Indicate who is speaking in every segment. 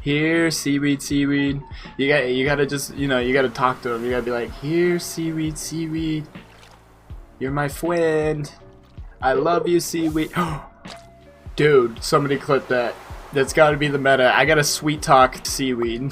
Speaker 1: Here, seaweed, seaweed. You gotta just, you gotta talk to him. You gotta be like, here, seaweed, seaweed. You're my friend. I love you, seaweed. Dude, somebody clip that. That's gotta be the meta. I gotta sweet talk seaweed.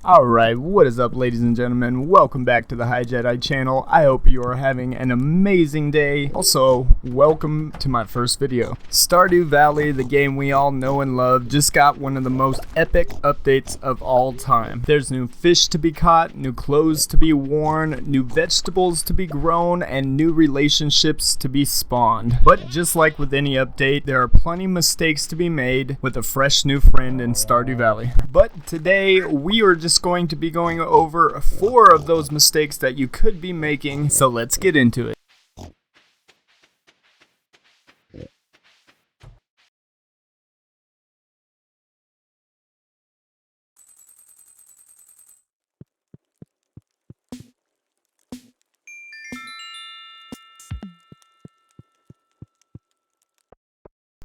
Speaker 1: Alright, what is up, ladies and gentlemen? Welcome back to the High Jedi channel. I hope you are having an amazing day. Also, welcome to my first video. Stardew Valley, the game we all know and love, just got one of the most epic updates of all time. There's new fish to be caught, new clothes to be worn, new vegetables to be grown, and new relationships to be spawned. But just like with any update, there are plenty of mistakes to be made with a fresh new friend in Stardew Valley. But today, we are just going to be going over 4 of those mistakes that you could be making, so let's get into it.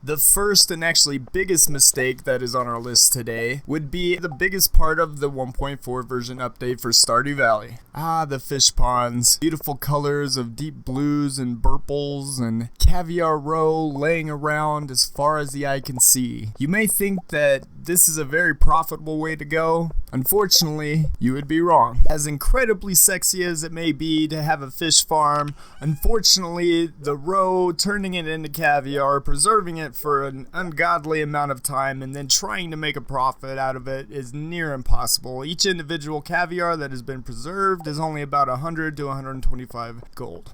Speaker 1: The first and actually biggest mistake that is on our list today would be the biggest part of the 1.4 version update for Stardew Valley. The fish ponds, beautiful colors of deep blues and purples and caviar roe laying around as far as the eye can see. You may think that this is a very profitable way to go. Unfortunately, you would be wrong. As incredibly sexy as it may be to have a fish farm, unfortunately, the roe, turning it into caviar, preserving it for an ungodly amount of time, and then trying to make a profit out of it is near impossible. Each individual caviar that has been preserved is only about 100 to 125 gold.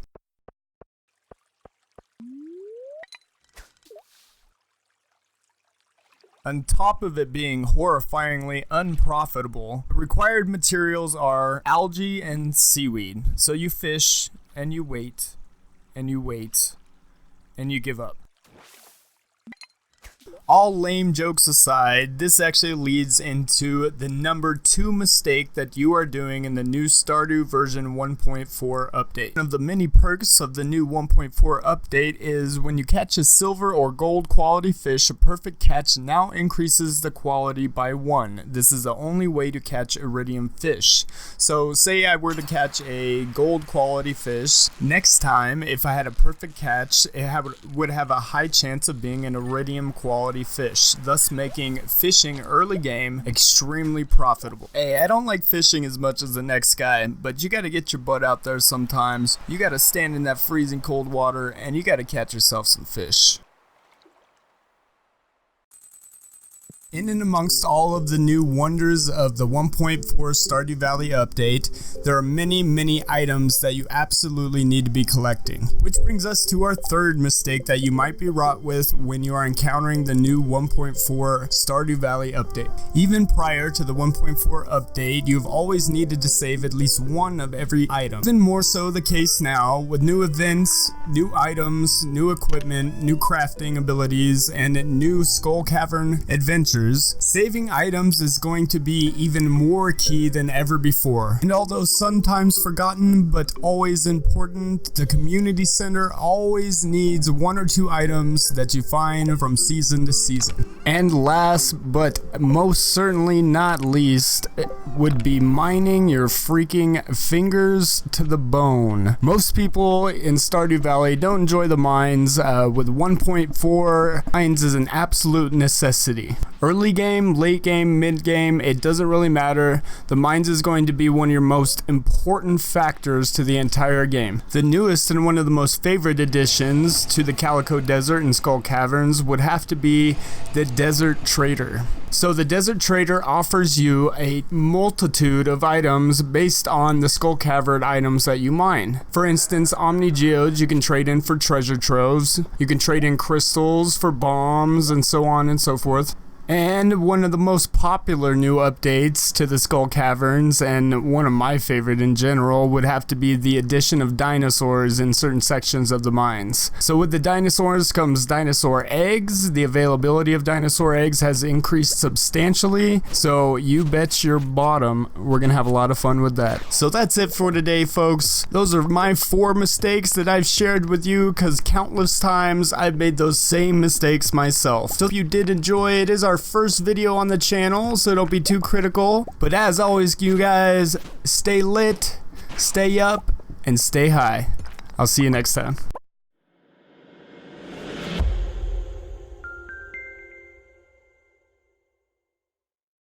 Speaker 1: On top of it being horrifyingly unprofitable, the required materials are algae and seaweed. So you fish, and you wait, and you wait, and you give up. All lame jokes aside, this actually leads into the number 2 mistake that you are doing in the new Stardew version 1.4 update. One of the many perks of the new 1.4 update is when you catch a silver or gold quality fish, a perfect catch now increases the quality by 1. This is the only way to catch iridium fish. So say I were to catch a gold quality fish, next time if I had a perfect catch, it would have a high chance of being an iridium quality fish, thus making fishing early game extremely profitable. Hey, I don't like fishing as much as the next guy, but you gotta get your butt out there sometimes. You gotta stand in that freezing cold water and you gotta catch yourself some fish. In and amongst all of the new wonders of the 1.4 Stardew Valley update, there are many items that you absolutely need to be collecting. Which brings us to our third mistake that you might be wrought with when you are encountering the new 1.4 Stardew Valley update. Even prior to the 1.4 update, you've always needed to save at least one of every item. Even more so the case now, with new events, new items, new equipment, new crafting abilities, and new Skull Cavern adventures. Saving items is going to be even more key than ever before. And although sometimes forgotten but always important, the community center always needs 1 or 2 items that you find from season to season. And last but most certainly not least would be mining your freaking fingers to the bone. Most people in Stardew Valley don't enjoy the mines. With 1.4, mines is an absolute necessity. Early game, late game, mid game, it doesn't really matter. The mines is going to be one of your most important factors to the entire game. The newest and one of the most favorite additions to the Calico Desert and Skull Caverns would have to be the Desert Trader. So the Desert Trader offers you a multitude of items based on the Skull Cavern items that you mine. For instance, Omni Geodes you can trade in for treasure troves, you can trade in crystals for bombs, and so on and so forth. And one of the most popular new updates to the Skull Caverns, and one of my favorite in general, would have to be the addition of dinosaurs in certain sections of the mines. So with the dinosaurs comes dinosaur eggs. The availability of dinosaur eggs has increased substantially, so you bet your bottom we're gonna have a lot of fun with that. So that's it for today, folks. Those are my 4 mistakes that I've shared with you, because countless times I've made those same mistakes myself. So if you did enjoy, it is our first video on the channel, so don't be too critical. But as always, you guys, stay lit, stay up, and stay high. I'll see you next time.